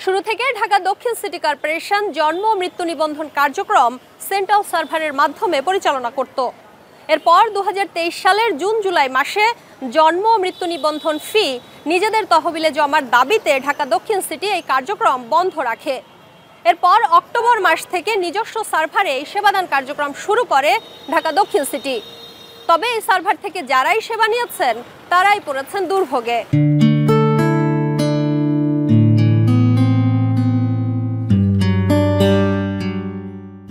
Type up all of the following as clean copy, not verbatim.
শুরু থেকে ঢাকা দক্ষিণ সিটি কর্পোরেশন জন্ম ও মৃত্যু নিবন্ধন কার্যক্রম সেন্ট্রাল সার্ভারের মাধ্যমে পরিচালনা করত। এরপর 2023 সালের জুন-জুলাই মাসে জন্ম ও মৃত্যু নিবন্ধন ফি নিজেদের তহবিলে জমার দাবিতে ঢাকা দক্ষিণ সিটি এই কার্যক্রম বন্ধ রাখে। এরপর অক্টোবর মাস থেকে নিজস্ব সার্ভারে এই সেবাদান কার্যক্রম শুরু করে ঢাকা দক্ষিণ সিটি। তবে এই সার্ভার থেকে যারাই সেবা নিয়েছেন তারাই পড়েছেন দুর্ভোগে।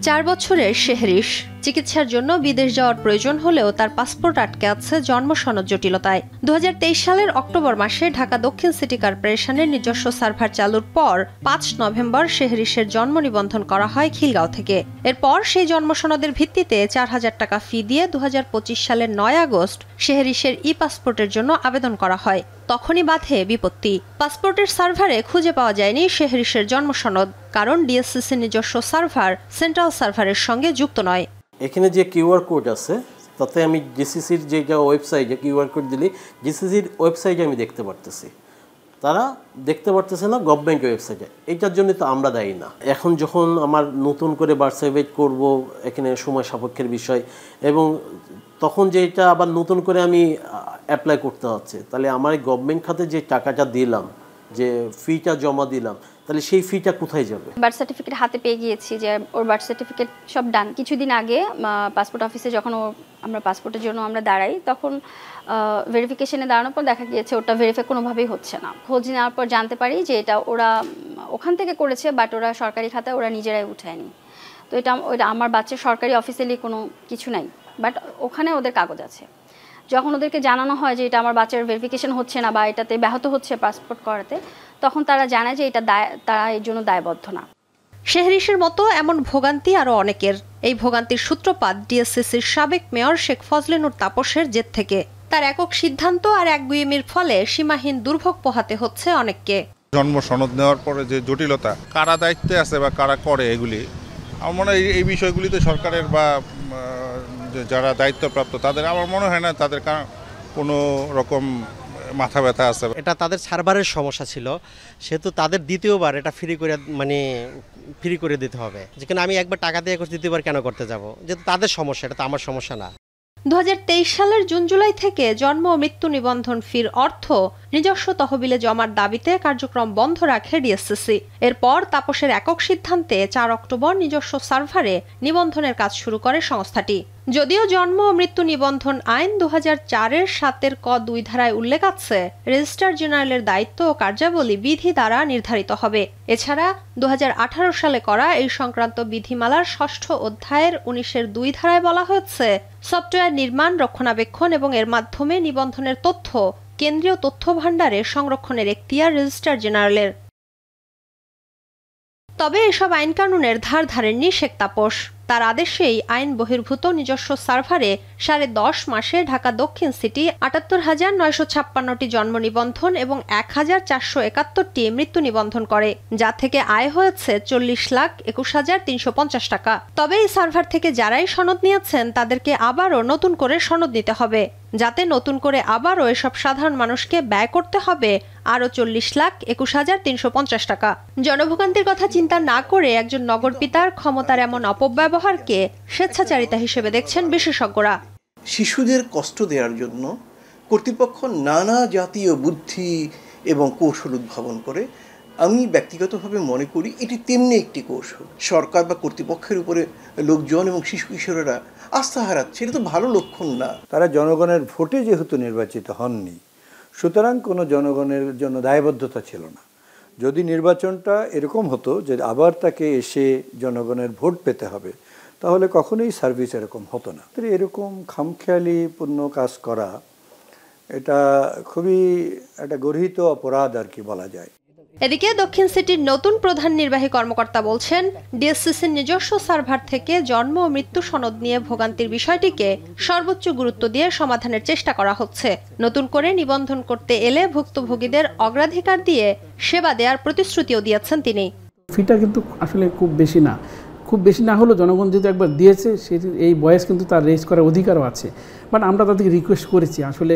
4 বছরের শেহরিশ চিকিৎসার জন্য বিদেশ যাওয়ার প্রয়োজন হলেও তার পাসপোর্ট আটকে আছে জন্ম সনদ জটিলতায়। 2023 সালের অক্টোবর মাসে ঢাকা দক্ষিণ সিটি কর্পোরেশনের নিজস্ব সার্ভার চালুর পর 5 নভেম্বর শেহরিশের জন্ম নিবন্ধন করা হয় খিলগাঁও থেকে। এরপর সেই জন্ম সনদের ভিত্তিতে 4000 টাকা ফি দিয়ে 2025 সালের 9 আগস্ট শেহরিশের ই পাসপোর্টের জন্য আবেদন করা হয়। তখনই বাধে বিপত্তি। পাসপোর্টের সার্ভারে খুঁজে পাওয়া যায়নি শেহরিশের জন্ম সনদ, কারণ ডিএসসিসির নিজস্ব সার্ভার সেন্ট্রাল সার্ভারের সঙ্গে যুক্ত নয়। এখানে যে কিউআর কোড আছে তাতে আমি জিসিসির যে ওয়েবসাইটে কিউআর কোড দিলে জিসিসির ওয়েবসাইটে আমি দেখতে পারতেছি, তারা দেখতে পারতেছে না গভর্নমেন্ট ওয়েবসাইটে। এইটার জন্য তো আমরা দায়ী না। এখন যখন আমার নতুন করে বার্থ সার্টিফিকেট করব, এখানে সময় সাপেক্ষের বিষয়, এবং তখন যে এটা আবার নতুন করে আমি অ্যাপ্লাই করতে হচ্ছে, তাহলে আমার এই গভর্নমেন্ট খাতে যে টাকাটা দিলাম, যে ফিটা জমা দিলাম, তাহলে সেই ফিটা কোথায় যাবে? বার্থ সার্টিফিকেট হাতে পেয়ে গিয়েছি, যে ওর বার্থ সার্টিফিকেট সব ডান। কিছুদিন আগে পাসপোর্ট অফিসে যখন আমরা পাসপোর্টের জন্য আমরা দাঁড়াই, তখন ভেরিফিকেশনে দাঁড়ানোর পর দেখা গিয়েছে ওটা ভেরিফাই কোনোভাবেই হচ্ছে না। খোঁজ নেওয়ার পর জানতে পারি যে এটা ওরা ওখান থেকে করেছে, বাট ওরা সরকারি খাতায় ওরা নিজেরাই উঠায়নি। তো ওইটা আমার বাচ্চার সরকারি অফিসিয়ালি কোনো কিছু নাই, বাট ওখানে ওদের কাগজ আছে। যখন ওদেরকে জানানো হয় যে এটা আমার বাচ্চার ভেরিফিকেশন হচ্ছে না বা এটাতে ব্যাহত হচ্ছে পাসপোর্ট করাতে, তখন তারা জানায় যে এটা তারা এর জন্য দায়বদ্ধ না। শেহরিশের মতো এমন ভোগান্তি আরও অনেকের। এই ভোগান্তির সূত্রপাত ডিএসসিসির সাবেক মেয়র শেখ ফজলেনুর তাপসের জেদ থেকে। তার একক সিদ্ধান্ত আর একগুঁয়েমির ফলে সীমাহীন দুর্ভোগ পোহাতে হচ্ছে অনেককে। জন্ম সনদ নেওয়ার পরে যে জটিলতা, কারা দায়িত্বে আছে বা কারা করে, এগুলি আমার মনে হয় এই বিষয়গুলিতে সরকারের বা যারা দায়িত্বপ্রাপ্ত তাদের, আমার মনে হয় না তাদের কোনো রকম মাথা ব্যথা আছে। এটা তাদের সার্ভারের সমস্যা ছিল, সেহেতু তাদের দ্বিতীয়বার এটা ফ্রি করে দিতে হবে। যেখানে আমি একবার টাকা দিয়ে দ্বিতীয়বার কেন করতে যাব? যেহেতু তাদের সমস্যা, এটা তো আমার সমস্যা না। 2023 সালের জুন-জুলাই থেকে জন্ম ও মৃত্যু নিবন্ধন ফির অর্থ নিজস্ব তহবিলে জমার দাবিতে কার্যক্রম বন্ধ রাখে ডিএসসিসি। এরপর তাপসের একক সিদ্ধান্তে 4 অক্টোবর নিজস্ব সার্ভারে নিবন্ধনের কাজ শুরু করে সংস্থাটি। যদিও জন্ম ও মৃত্যু নিবন্ধন আইন 2004-এর 7-এর ক 2 ধারায় উল্লেখ আছে রেজিস্ট্রার জেনারেলের দায়িত্ব ও কার্যাবলী বিধি দ্বারা নির্ধারিত হবে। এছাড়া 2018 সালে করা এই সংক্রান্ত বিধিমালার 6ষ্ঠ অধ্যায়ের 19-এর 2 ধারায় বলা হয়েছে সফটওয়্যার নির্মাণ, রক্ষণাবেক্ষণ এবং এর মাধ্যমে নিবন্ধনের তথ্য কেন্দ্রীয় তথ্য ভাণ্ডারে সংরক্ষণের এখতিয়ার রেজিস্ট্রার জেনারেলের। তবে এসব আইন কানুনের ধার ধারেননি শেখ তাপস। তার আদেশেই আইন বহির্ভূত নিজস্ব সার্ভারে 10.5 মাসে ঢাকা দক্ষিণ সিটি 78,956টি জন্ম নিবন্ধন এবং 1,471টি মৃত্যু নিবন্ধন করে, যা থেকে আয় হয়েছে 40,21,350 টাকা। তবে এই সার্ভার থেকে যারাই সনদ নিয়েছেন তাদেরকে আবারও নতুন করে সনদ নিতে হবে, যাতে নতুন করে আবারও এসব সাধারণ মানুষকে ব্যয় করতে হবে আরও 40,21,350 টাকা। জনভোগান্তির কথা চিন্তা না করে একজন নগর পিতার ক্ষমতার এমন অপব্যবহারকে স্বেচ্ছাচারিতা হিসেবে দেখছেন বিশেষজ্ঞরা। শিশুদের কষ্ট দেওয়ার জন্য কর্তৃপক্ষ নানা জাতীয় বুদ্ধি এবং কৌশল উদ্ভাবন করে। আমি ব্যক্তিগতভাবে মনে করি এটি তেমনি একটি কৌশল। সরকার বা কর্তৃপক্ষের উপরে লোকজন এবং শিশু কিশোরেরা আস্থা হারাচ্ছে, এটা তো ভালো লক্ষণ না। তারা জনগণের ভোটে যেহেতু নির্বাচিত হননি, সুতরাং কোনো জনগণের জন্য দায়বদ্ধতা ছিল না। যদি নির্বাচনটা এরকম হতো যে আবার তাকে এসে জনগণের ভোট পেতে হবে, তাহলে কখনোই সার্ভিস এরকম হতো না। তো এরকম খামখেয়ালিপূর্ণ কাজ করা, এটা খুবই একটা গর্হিত অপরাধ আর কি বলা যায়। এদিকে দক্ষিণ সিটির নতুন প্রধান নির্বাহী কর্মকর্তা বলছেন ডিএসসিসির নিজস্ব সার্ভার থেকে জন্ম ও মৃত্যু সনদ নিয়ে ভোগান্তির বিষয়টিকে সর্বোচ্চ গুরুত্ব দিয়ে সমাধানের চেষ্টা করা হচ্ছে। নতুন করে নিবন্ধন করতে এলে ভুক্তভোগীদের অগ্রাধিকার দিয়ে সেবা দেওয়ার প্রতিশ্রুতিও দিয়েছেন তিনি। ফিটা কিন্তু আসলে খুব বেশি না হলেও জনগণ যদি একবার দিয়েছে, এই বয়স কিন্তু তার রেজ করার অধিকারও আছে। বাট আমরা তাদেরকে রিকোয়েস্ট করেছি, আসলে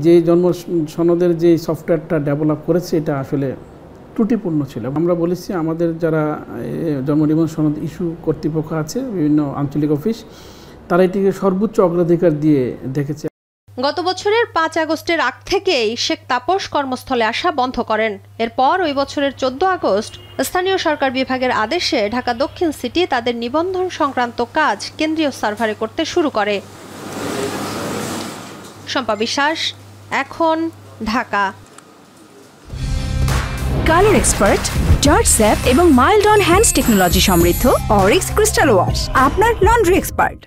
যে জন্ম সনদের যে সফটওয়্যারটা ডেভেলপ করেছে এটা আসলে ত্রুটিপূর্ণ ছিল। আমরা বলেছি আমাদের যারা জন্ম নিবন্ধন সনদ ইস্যু কর্তৃপক্ষ আছে, বিভিন্ন আঞ্চলিক অফিস, তারা এটিকে সর্বোচ্চ অগ্রাধিকার দিয়ে দেখেছে। গত বছরের 5 আগস্টের আগ থেকেই শেখ তাপস কর্মস্থলে আসা বন্ধ করেন। এরপর ওই বছরের 14 আগস্ট স্থানীয় সরকার বিভাগের আদেশে ঢাকা দক্ষিণ সিটি তাদের নিবন্ধন সংক্রান্ত কাজ কেন্দ্রীয় সার্ভারে করতে শুরু করে। শম্পা বিশ্বাস, এখন, Dhaka. Colour expert, George sap এবং মাইল্ড অন হ্যান্ডস টেকনোলজি সমৃদ্ধ অরিক্স ক্রিস্টাল ওয়াশ আপনার লন্ড্রি এক্সপার্ট।